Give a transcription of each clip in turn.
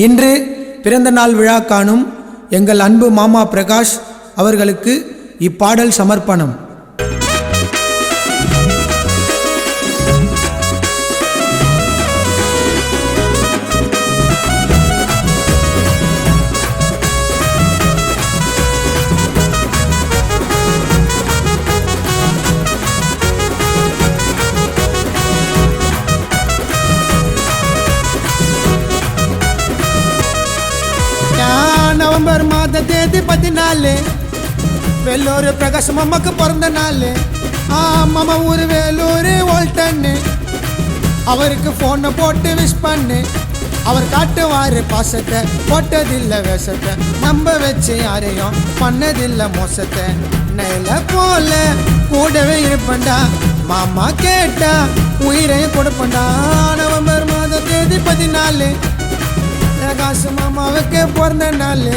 இன்று பிறந்த நாள் விழா காணும் எங்கள் அன்பு மாமா பிரகாஷ் அவர்களுக்கு இப்பாடல் சமர்ப்பணம். நவம்பர் மாத தேதி 14 வெள்ளூர் பிரகாஷ் மாமாக்கு பிறந்த நாள். மாமா ஊர் வேலூர் ஓல்டன்னு அவருக்கு போனை போட்டு விஷ் பண்ணு. அவர் காட்டுவாரு பாசத்தை, போட்டதில்லை வேஷத்தை, நம்ப வச்சு யாரையும் பண்ணதில்லை மோசத்தை. நெல போல கூடவே இருப்பண்டா, மாமா கேட்டா உயிரையும் கொடுப்பண்டா. நவம்பர் மாத தேதி 14 பிரகாஷ் மாமாவுக்கு பிறந்த நாள்.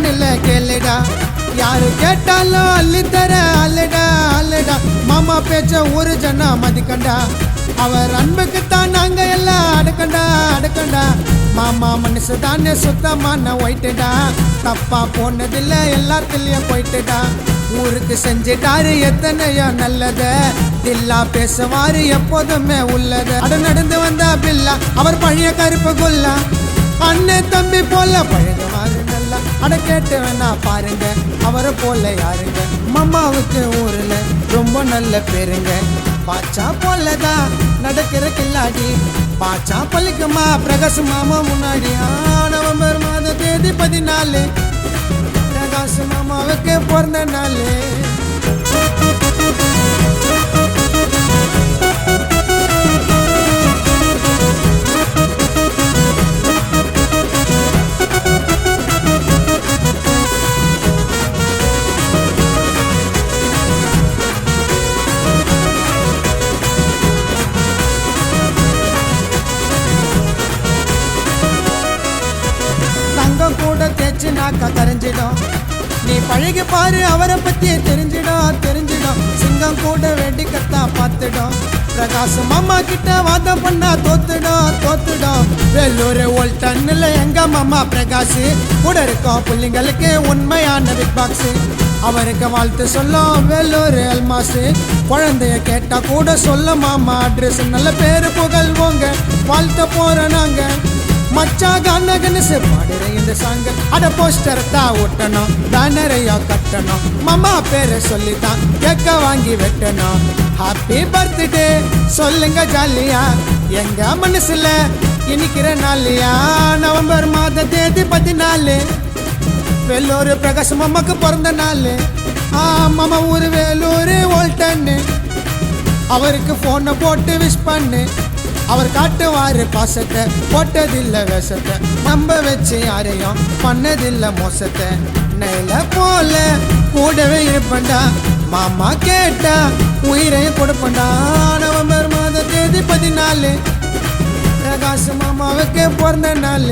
இல்லை கேளுடா, யாரு கேட்டாலும் அள்ளித்தர அல்லடா அல்லடா. மாமா பேச்ச ஒரு ஜனா மதிக்கண்டா, அவர் அன்புக்குத்தான் நாங்க எல்லாம் அடக்கண்டா அடக்கண்டா. மாமா மனசு தானே சுத்தமான ஒயிட்டுடா, தப்பா போனதில்லை எல்லாத்துலயும் போயிட்டுடா. ஊருக்கு செஞ்சிட்டாரு எத்தனையோ நல்லத, தில்லா பேசுவாரு எப்போதுமே உள்ளத. அட நடந்து வந்தா பில்லா, அவர் பழைய கருப்பு கொல்லா, அண்ணன் தம்பி போல பழகுவாரு நல்லா. அட கேட்டு வேணா பாருங்க, அவரை போல யாருங்க. மாமாவுக்கு ஊர்ல ரொம்ப நல்ல பேருங்க. பாச்சா போலதான் நடக்கிற கில்லாடி, பாச்சா பள்ளிக்குமா பிரகாஷ் மாமா முன்னாடி. நவம்பர் மாத தேதி 14 பிரகாஷ் மாமாவுக்கு பிறந்த நாள். கூட தேய்ச்சினாக்கா கரைஞ்சிடும், நீ பழகி பாரு அவரை பத்தி தெரிஞ்சிடும் தெரிஞ்சிடும். சிங்கம் கூட வெடிக்கத்தான் பார்த்துடும், பிரகாஷ் மாமா கிட்ட வாதம் பண்ணா தோத்துடும் தோத்துடும். வெள்ளூர் ஓல்டன்ல எங்க மாமா பிரகாஷ் கூட இருக்கோம் பிள்ளைங்களுக்கு உண்மையான பிக் பாக்ஸ். அவருக்கு வாழ்த்து சொல்லும் வெள்ளூர் அல்மாசு, குழந்தைய கேட்டா கூட சொல்ல மாமா அட்ரஸ். நல்ல பேரு புகழ்வோங்க வாழ்த்த போற நாங்க. மச்சா கனகனசு பாடுற இந்த சாங்க, அட போஸ்டர் தான் ஒட்டணும், பேனரையா கட்டணும், மாமா பேரை சொல்லித்தான் கேட்க வாங்கி வெட்டணும். ஹாப்பி பர்த்டே சொல்லுங்க ஜாலியா, எங்க மனசுல இனிக்கிற நாளியா. நவம்பர் மாத தேதி 14 வெள்ளூர் பிரகாஷ் மாமாக்கு பிறந்த நாள். மாமா ஊர் வேலூர் ஓல்டன்னு அவருக்கு போனை போட்டு விஷ் பண்ணு. அவர் காட்டுவாரு பாசத்தை, போட்டதில்லை வேஷத்தை, நம்ப வச்சு யாரையும் பண்ணதில்லை மோசத்தை. நெல போல கூடவே இருப்பண்டா, மாமா கேட்டா உயிரையும் கொடுப்பண்டா. நவம்பர் மாத தேதி 14 பிரகாஷ் மாமாவுக்கு பிறந்த நாள்.